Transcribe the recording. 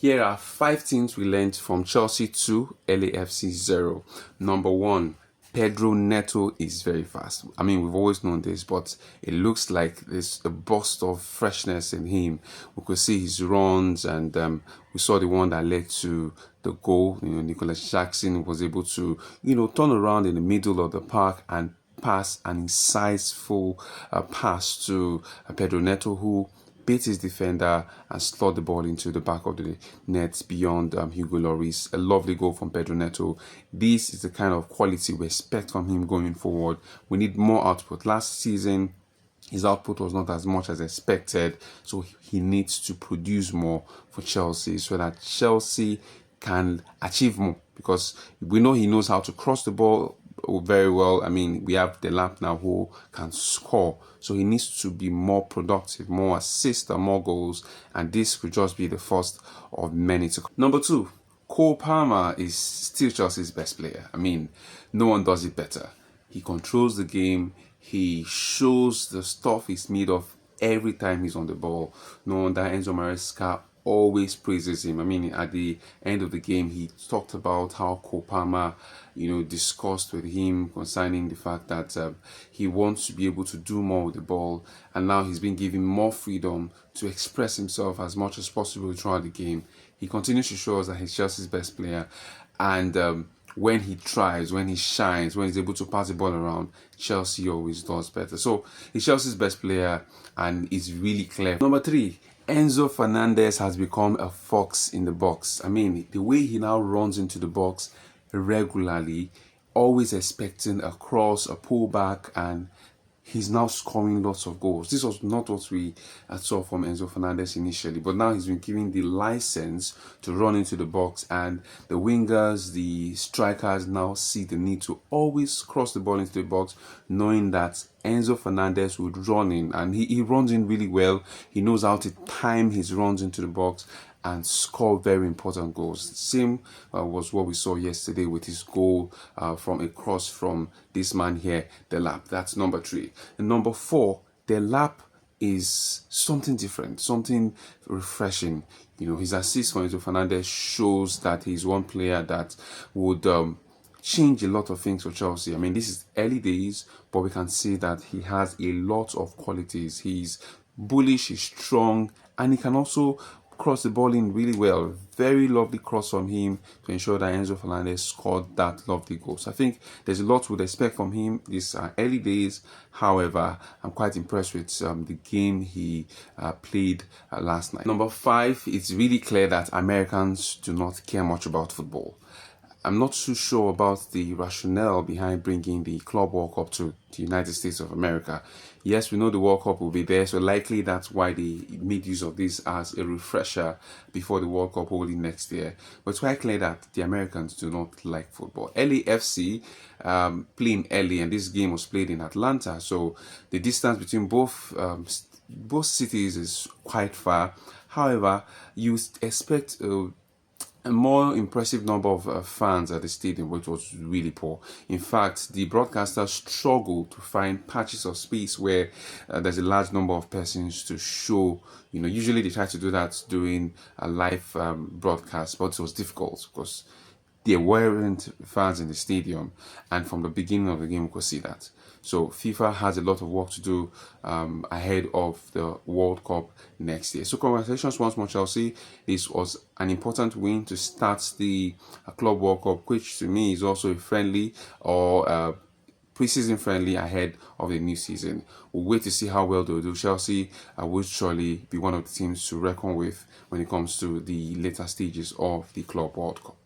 Here are 5 things we learned from Chelsea 2, LAFC 0. Number 1, Pedro Neto is very fast. I mean, we've always known this, but it looks like there's a burst of freshness in him. We could see his runs, and we saw the one that led to the goal. Nicolas was able to, turn around in the middle of the park and pass an insightful pass to Pedro Neto, who beat his defender and slot the ball into the back of the net beyond Hugo Lloris. A lovely goal from Pedro Neto. This is the kind of quality we expect from him going forward. We need more output. Last season, his output was not as much as expected, so he needs to produce more for Chelsea so that Chelsea can achieve more, because we know he knows how to cross the ball very well. I mean, we have Delap now who can score, so he needs to be more productive, more assists and more goals, and this could just be the first of many to come. Number 2, Cole Palmer is still Chelsea's best player. I mean, no one does it better. He controls the game. He shows the stuff he's made of every time he's on the ball. No wonder Enzo Maresca always praises him. I mean, at the end of the game, he talked about how Cole Palmer, discussed with him concerning the fact that he wants to be able to do more with the ball, and now he's been given more freedom to express himself as much as possible throughout the game. He continues to show us that he's Chelsea's best player, and when he tries, when he shines, when he's able to pass the ball around, Chelsea always does better. So he's Chelsea's best player and is really clever. Number 3, Enzo Fernández has become a fox in the box. I mean, the way he now runs into the box regularly, always expecting a cross, a pullback, and he's now scoring lots of goals. This was not what we saw from Enzo Fernández initially, but now he's been given the license to run into the box, and the wingers, the strikers now see the need to always cross the ball into the box, knowing that Enzo Fernández would run in, and he runs in really well. He knows how to time his runs into the box and score very important goals. Same was what we saw yesterday with his goal from a cross from this man here, Delap. That's number 3. And number 4, Delap is something different, something refreshing. His assist for Enzo Fernández shows that he's one player that would change a lot of things for Chelsea. I mean, this is early days, but we can see that he has a lot of qualities. He's bullish, he's strong, and he can also cross the ball in really well. Very lovely cross from him to ensure that Enzo Fernández scored that lovely goal. So I think there's a lot we'd expect from him. These are early days. However, I'm quite impressed with the game he played last night. Number 5, it's really clear that Americans do not care much about football. I'm not too sure about the rationale behind bringing the Club World Cup to the United States of America. Yes, we know the World Cup will be there, so likely that's why they made use of this as a refresher before the World Cup holding next year. But it's quite clear that the Americans do not like football. LAFC playing early, and this game was played in Atlanta, so the distance between both cities is quite far. However, you expect a more impressive number of fans at the stadium, which was really poor. In fact, the broadcasters struggled to find patches of space where there's a large number of persons to show. Usually they try to do that during a live broadcast, but it was difficult because there weren't fans in the stadium, and from the beginning of the game we could see that. So FIFA has a lot of work to do ahead of the World Cup next year. So congratulations once more, Chelsea. This was an important win to start the Club World Cup, which to me is also a friendly or pre-season friendly ahead of the new season. We'll wait to see how well they'll do. Chelsea will surely be one of the teams to reckon with when it comes to the later stages of the Club World Cup.